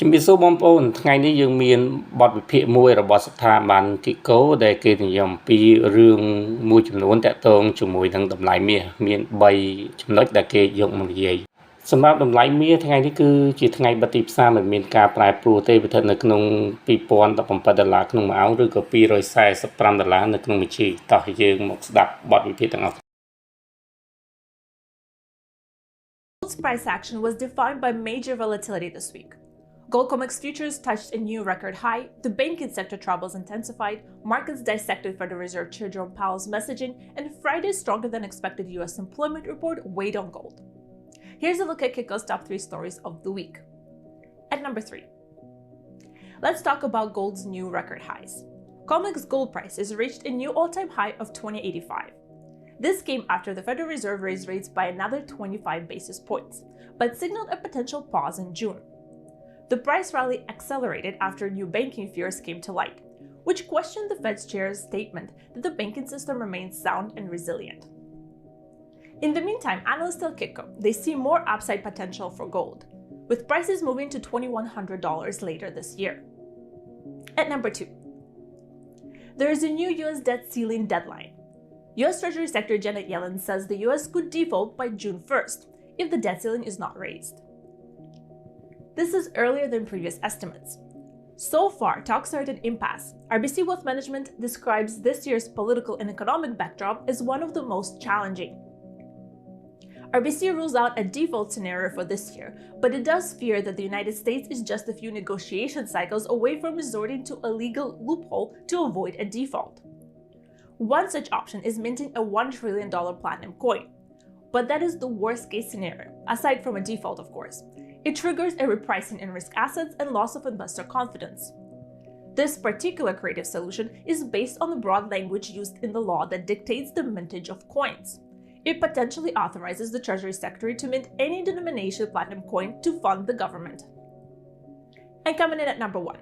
ជំរាបសួរបងប្អូនថ្ងៃនេះយើងមានបទវិភាគមួយរបស់ស្ថាប័ន Kitco ដែលគេនិយាយអំពីរឿងមួយចំនួនតាក់ទងជាមួយនឹងតម្លៃមាសមាន3ចំណុចដែលគេយកមកនិយាយសម្រាប់តម្លៃមាសថ្ងៃនេះគឺជាថ្ងៃបិទទីផ្សារមិនមានការប្រែប្រួលទេស្ថិតនៅក្នុង$2017ក្នុងមួយអោនឬក៏$245នៅក្នុងមួយជីតោះយើងមកស្ដាប់បទវិភាគទាំងអស់ Gold's price action was defined by major volatility this week. Gold COMEX futures touched a new record high, the banking sector troubles intensified, markets dissected Federal Reserve Chair Jerome Powell's messaging, and Friday's stronger than expected US employment report weighed on gold. Here's a look at Kitco's top 3 stories of the week. At number 3, let's talk about gold's new record highs. COMEX gold prices reached a new all-time high of $20.85. This came after the Federal Reserve raised rates by another 25 basis points, but signaled a potential pause in June. The price rally accelerated after new banking fears came to light, which questioned the Fed's chair's statement that the banking system remains sound and resilient. In the meantime, analysts tell Kitco they see more upside potential for gold, with prices moving to $2,100 later this year. At number 2, there is a new US debt ceiling deadline. US Treasury Secretary Janet Yellen says the US could default by June 1st if the debt ceiling is not raised. This is earlier than previous estimates. So far, talks are at an impasse. RBC Wealth Management describes this year's political and economic backdrop as one of the most challenging. RBC rules out a default scenario for this year, but it does fear that the United States is just a few negotiation cycles away from resorting to a legal loophole to avoid a default. One such option is minting a $1 trillion platinum coin, but that is the worst-case scenario, aside from a default, of course. It triggers a repricing in risk assets and loss of investor confidence. This particular creative solution is based on the broad language used in the law that dictates the mintage of coins. It potentially authorizes the Treasury Secretary to mint any denomination platinum coin to fund the government. And coming in at number 1,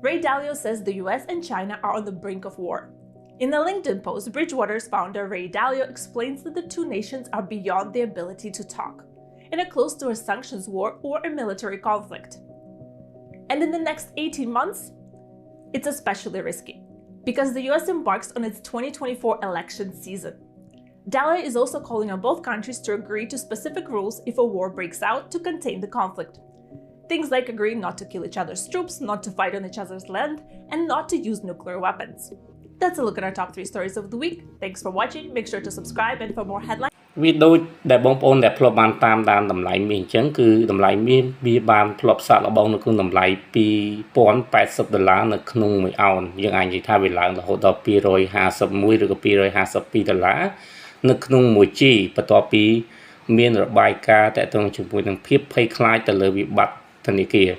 Ray Dalio says the US and China are on the brink of war. In a LinkedIn post, Bridgewater's founder Ray Dalio explains that the two nations are beyond the ability to talk, and are close to a sanctions war or a military conflict. And in the next 18 months, it's especially risky, because the US embarks on its 2024 election season. Dalio is also calling on both countries to agree to specific rules if a war breaks out to contain the conflict. Things like agreeing not to kill each other's troops, not to fight on each other's land, and not to use nuclear weapons. That's a look at our top 3 stories of the week. Thanks for watching. Make sure to subscribe, and for more headlines. វាដូចដែលបងប្អូនដែលធ្លាប់បានតាមដានតម្លៃមាសអញ្ចឹងគឺតម្លៃមាសវាបានធ្លាប់សាកល្បងនៅក្នុងតម្លៃ$2,080នៅក្នុងមួយអោនយើងអាចនិយាយថាវាឡើងរហូតដល់251ឬក៏$252នៅក្នុងមួយជីបន្ទាប់ពីមានរបាយការណ៍តាក់ទងជាមួយនឹងភាពភ័យខ្លាចទៅលើវិបត្តិធនាគារ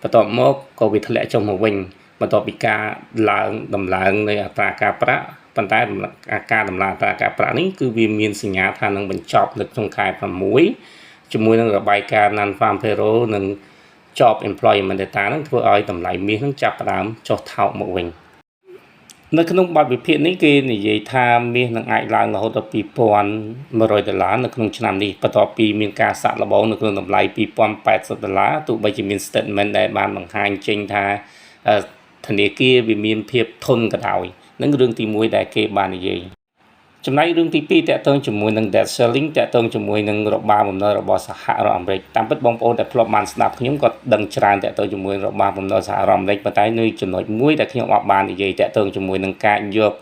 បន្ទាប់មកក៏វាធ្លាក់ចុះមកវិញបន្ទាប់ពីការឡើងដំឡើងនៃអត្រាការប្រាក់ប៉ុន្តែការដំឡើងអត្រាការប្រាក់នេះគឺវាមានសញ្ញាថានឹងបញ្ចប់នៅក្នុងខែ6ជាមួយនឹងរបាយការណ៍ Non-Farm Payroll និង Job Employment Data នឹងធ្វើឲ្យតម្លៃមាសនឹងចាប់ផ្ដើមចុះថោកមកវិញនៅក្នុងបទវិភាគនេះគេនិយាយថាមាសនឹងអាចឡើងរហូតដល់$2,100នៅក្នុងឆ្នាំនេះបន្ទាប់ពីមានការសាកល្បងនៅក្នុងតម្លៃ$2,080ទោះបីជាមាន statement ដែលបានបង្ហាញចេញថាធនាគារវាមានភាពធន់ក៏ដោយនឹងរឿងទី1ដែលគេបាននិយាយចំណែករឿងទី2តាក់ទងជាមួយនឹង debt ceiling តាក់ទងជាមួយនឹងរបាយបំណុលរបស់សហរដ្ឋអាមេរិកតាមពិតបងប្អូនដែលធ្លាប់បានស្ដាប់ខ្ញុំក៏ដឹងច្រើនតាក់ទងជាមួយរបាយបំណុលសហរដ្ឋអាមេរិកប៉ុន្តែនៅចំណុចមួយដែលខ្ញុំអត់បាននិយាយតាក់ទងជាមួយនឹងការយក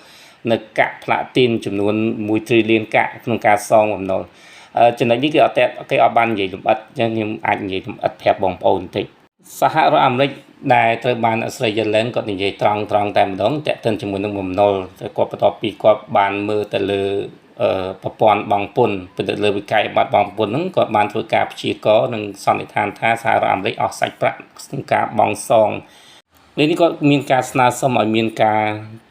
នៅកាក់ platin ចំនួន1 trillion កាក់ក្នុងការសងបំណុលចំណុចនេះគេអត់បាននិយាយលម្អិតអញ្ចឹងខ្ញុំអាចនិយាយលម្អិតប្រាប់បងប្អូនបន្តិចសហរដ្ឋអាមេរិកដែលត្រូវបានអស្ចារ្យឡែនគាត់និយាយត្រង់តែម្ដងតាក់ទិនជាមួយនឹងបំណុលតែគាត់បន្ទាប់ពីគាត់បានមើលទៅលើប្រព័ន្ធបង់ពន្ធទៅលើវិក័យប័ណ្ណបង់ពន្ធហ្នឹងគាត់បានធ្វើការព្យាករណ៍និងសន្និដ្ឋានថាសហរដ្ឋអាមេរិកអស់សាច់ប្រាក់ក្នុងការបង់សងនេះគាត់មានការស្នើសុំឲ្យមានការ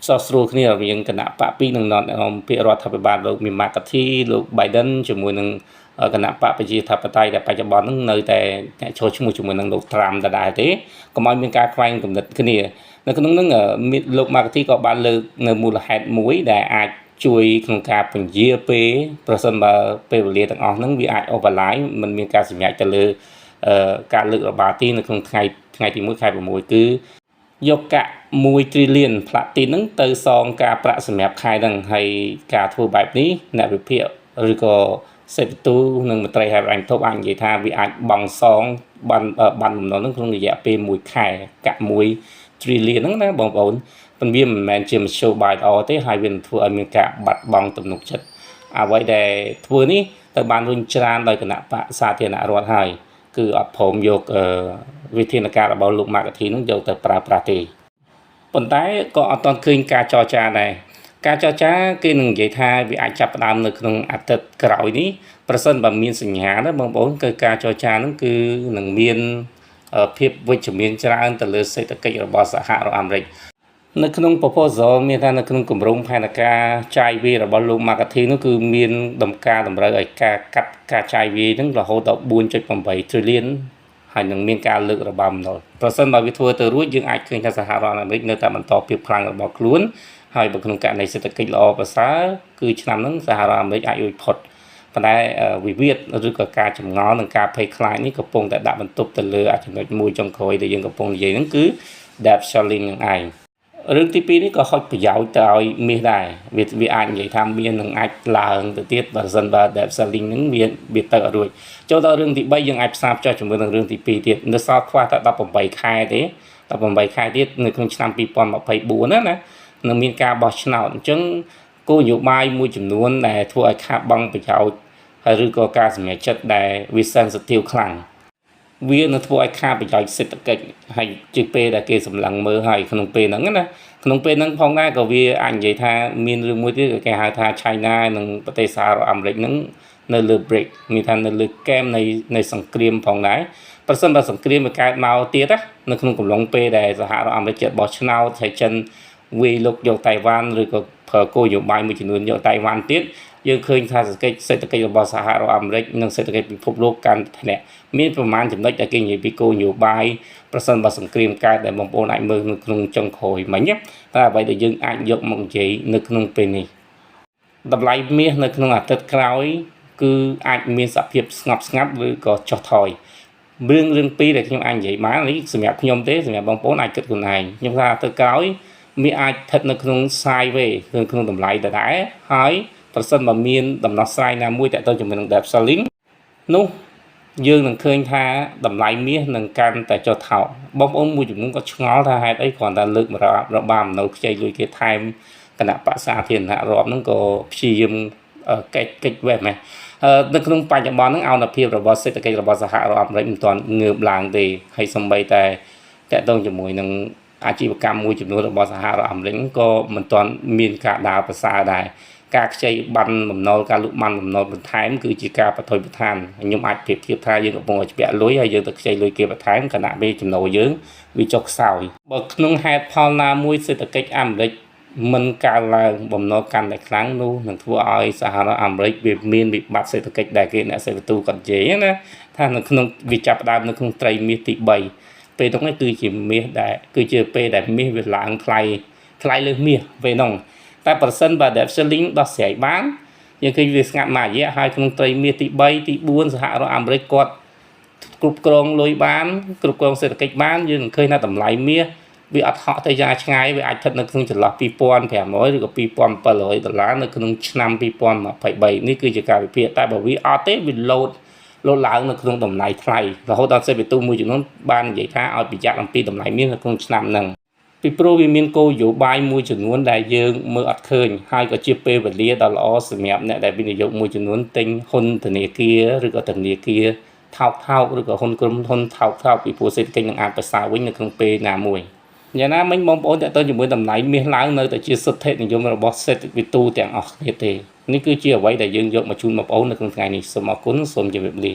សោះស្រួលគ្នារវាងគណៈបក2និងនាំពាក្យរដ្ឋាភិបាលលោកមីម៉ាកាធីលោក Biden ជាមួយនឹងគណៈបកប្រជាធិបតេយ្យដែលបច្ចុប្បន្នហ្នឹងនៅតែអ្នកចូលឈ្មោះជាមួយនឹងលោក Trump ដដែលទេកុំឲ្យមានការខ្វែងគំនិតគ្នានៅក្នុងហ្នឹងលោក Marketing ក៏បានលើកនៅមូលហេតុមួយដែលអាចជួយក្នុងការពន្យាពេលប្រសិនបើពេលវេលាទាំងអស់ហ្នឹងវាអាច overlap មិនមានការសម្រេចទៅលើ ការលើករបស់ទីនៅក្នុងថ្ងៃទី1ខែ6គឺយកកាក់1 trillion ផ្លាទីនហ្នឹងទៅសងការប្រាក់សម្រាប់ខែហ្នឹងហើយការធ្វើបែបនេះអ្នកវិភាគឬក៏សេដ្ឋទូនិងមន្ត្រីហេដ្ឋារចនាសម្ព័ន្ធអាចនិយាយថាវាអាចបង់សងបានបំណុលហ្នឹងក្នុងរយៈពេល1ខែកាក់1 trillion ហ្នឹងណាបងប្អូនប៉ុន្តែវាមិនមែនជាមធ្យោបាយល្អទេហើយវានឹងធ្វើឲ្យមានការបាត់បង់ទំនុកចិត្តអ្វីដែលធ្វើនេះទៅបានរុញច្រានដោយគណៈបកសាធារណរដ្ឋហើយគឺអត់ព្រមយកវិធានការរបស់លោក Marketing ហ្នឹងយកទៅប្រើប្រាស់ទេប៉ុន្តែក៏អត់ទាន់ឃើញការចរចាដែរការចរចាគេនឹងនិយាយថាវាអាចចាប់ផ្ដើមនៅក្នុងអាទិត្យក្រោយនេះប្រសិនបើមានសញ្ញាណាបងប្អូនគឺការចរចាហ្នឹងគឺនឹងមានភាពវិជ្ជមានច្រើនទៅលើសេដ្ឋកិច្ចរបស់សហរដ្ឋអាមេរិកនៅក្នុង proposal មានថានៅក្នុងគម្រោងផែនការចាយវាយរបស់លោក Marketing នោះគឺមានតម្រូវឲ្យការកាត់ការចាយវាយហ្នឹងរហូតដល់ 4.8 trillion ហើយនឹងមានការលើករបស់បំណុលប្រសិនបើវាធ្វើទៅរួចយើងអាចឃើញថាសហរដ្ឋអាមេរិកនៅតែបន្តភាពខ្លាំងរបស់ខ្លួនហើយបើក្នុងករណីសេដ្ឋកិច្ចល្អប្រសើរគឺឆ្នាំហ្នឹងសហរដ្ឋអាមេរិកអាចរួចផុតប៉ុន្តែវិវាទឬក៏ការចម្ងល់និងការភ័យខ្លាចនេះកំពុងតែដាក់បន្ទុកទៅលើចំណុចមួយចុងក្រោយដែលយើងកំពុងនិយាយហ្នឹងគឺ debt ceiling នឹងឯងរឿងទី2នេះក៏ហុចប្រយោជន៍ទៅឲ្យមាសដែរវាអាចនិយាយថាមាសនឹងអាចឡើងទៅទៀតបើមិនបើ debt ceiling ហ្នឹងវាទៅអត់រួចចូលដល់រឿងទី3យើងអាចផ្សារភ្ជាប់ជាមួយនឹងរឿងទី2ទៀតនៅសល់ខ្វះតែ18ខែទេ18ខែទៀតនៅក្នុងឆ្នាំ2024ណានឹងមានការបោះឆ្នោតអញ្ចឹងគោលនយោបាយមួយចំនួនដែលធ្វើឲ្យខាតបង់ប្រយោជន៍ហើយឬក៏ការសម្រេចចិត្តដែលវា sensitive ខ្លាំងវានឹងធ្វើឲ្យខាតប្រយោជន៍សេដ្ឋកិច្ចហើយជាពេលដែលគេសម្លឹងមើលហើយក្នុងពេលហ្នឹងណាក្នុងពេលហ្នឹងផងដែរក៏វាអាចនិយាយថាមានរឿងមួយទៀតគេហៅថា China និងប្រទេសសហរដ្ឋអាមេរិកហ្នឹងនៅលើ break មានថានៅលើកែមនៃសង្គ្រាមផងដែរប្រសិនបើសង្គ្រាមវាកើតមកទៀតណានៅក្នុងកំឡុងពេលដែលសហរដ្ឋអាមេរិកជិះបោះឆ្នោតហើយចិនវាយលុកយកតៃវ៉ាន់ឬក៏ប្រើគោលនយោបាយមួយចំនួនយកតៃវ៉ាន់ទៀតយើងឃើញថាសេដ្ឋកិច្ចរបស់សហរដ្ឋអាមេរិកនិងសេដ្ឋកិច្ចពិភពលោកកាន់តែធ្លាក់មានប្រមាណចំណុចដែលគេនិយាយពីគោលនយោបាយប្រសិនបើសង្គ្រាមកើតដែលបងប្អូនអាចមើលនៅក្នុងចុងក្រោយមិញតែអ្វីដែលយើងអាចយកមកនិយាយនៅក្នុងពេលនេះតម្លៃមាសនៅក្នុងអាទិត្យក្រោយគឺអាចមានសភាពស្ងប់ស្ងាត់ឬក៏ចុះថយរឿងពីរដែលខ្ញុំអាចនិយាយបាននេះសម្រាប់ខ្ញុំទេសម្រាប់បងប្អូនអាចគិតខ្លួនឯងខ្ញុំថាអាទិត្យក្រោយមានអាចស្ថិតនៅក្នុង sideways ក្នុងតម្លៃដដែលហើយប្រសិនបើមានដំណោះស្រាយណាមួយតទៅជាមួយនឹង debt ceiling នោះយើងនឹងឃើញថាតម្លៃមាសនឹងកាន់តែចុះថោកបងប្អូនមួយចំនួនក៏ឆ្ងល់ថាហេតុអីគ្រាន់តែលើករបាំនៅខ្ចីលុយគេថែមគណៈបក្សសាធារណរដ្ឋហ្នឹងក៏ព្យាយាមកិច្ចវេះម៉េះនៅក្នុងបច្ចុប្បន្នហ្នឹងអនុភាពរបស់សេដ្ឋកិច្ចរបស់សហរដ្ឋអាមេរិកមិនទាន់ងើបឡើងទេហើយសូម្បីតែតកតងជាមួយនឹងអាជីវកម្មមួយចំនួនរបស់សហរដ្ឋអាមេរិកក៏មិនទាន់មានការដើរប្រសើរដែរការខ្ចីបានបំណុលការលក់បានបំណុលបន្ថែមគឺជាការបថុយបន្ថានខ្ញុំអាចប្រៀបធៀបថាយើងកំពុងតែជ្ពាក់លុយហើយយើងទៅខ្ចីលុយគេបន្ថែមខណៈពេលចំណូលយើងវាចុះខ្សោយបើក្នុងហេតុផលណាមួយសេដ្ឋកិច្ចអាមេរិកមិនកើនឡើងបំណុលកាន់តែខ្លាំងនោះនឹងធ្វើឲ្យសហរដ្ឋអាមេរិកវាមានវិបត្តិសេដ្ឋកិច្ចដែលគេអ្នកសេដ្ឋទូគាត់និយាយណាថានៅក្នុងវាចាប់ផ្ដើមនៅក្នុងត្រីមាសទី3ពេលហ្នឹងគឺជាមាសដែលគឺជាពេលដែលមាសវាឡើងថ្លៃលើមាសពេលហ្នឹងតែប្រសិនបើ debt ceiling ដោះស្រាយបានយើងឃើញវាស្ងាត់មួយរយៈហើយក្នុងត្រីមាសទី3ទី4សហរដ្ឋអាមេរិកគាត់គ្រប់គ្រងលុយបានគ្រប់គ្រងសេដ្ឋកិច្ចបានយើងនឹងឃើញថាតម្លៃមាសវាអត់ហក់ទៅយ៉ាងឆ្ងាយវាអាចស្ថិតនៅក្នុងចន្លោះ2500ឬក៏$2700នៅក្នុងឆ្នាំ2023នេះគឺជាការវិភាគតែបើវាអត់ទេវាលោតឡើងនៅក្នុងតម្លៃថ្លៃរហូតដល់សេដ្ឋវិទូមួយចំនួនបាននិយាយថាឲ្យប្រយ័ត្នអំពីតម្លៃមាសនៅក្នុងឆ្នាំហ្នឹងពីព្រោះវាមានគោលនយោបាយមួយចំនួនដែលយើងមើលអត់ឃើញហើយក៏ជាពេលវេលាដ៏ល្អសម្រាប់អ្នកដែលវិនិយោគមួយចំនួនទិញហ៊ុនធនាគារឬក៏ធនាគារថោកឬក៏ហ៊ុនក្រុមហ៊ុនថោកពីព្រោះសេដ្ឋកិច្ចនឹងអាចប្រសើរវិញនៅក្នុងពេលណាមួយយ៉ាងណាមិញបងប្អូនតើតើជាមួយតម្លៃមាសឡើងនៅតែជាសិទ្ធិនិយមរបស់សេដ្ឋវិទូទាំងអស់គ្នាទេនេះគឺជាអ្វីដែលយើងយកមកជូនបងប្អូននៅក្នុងថ្ងៃនេះសូមអរគុណសូមជម្រាបលា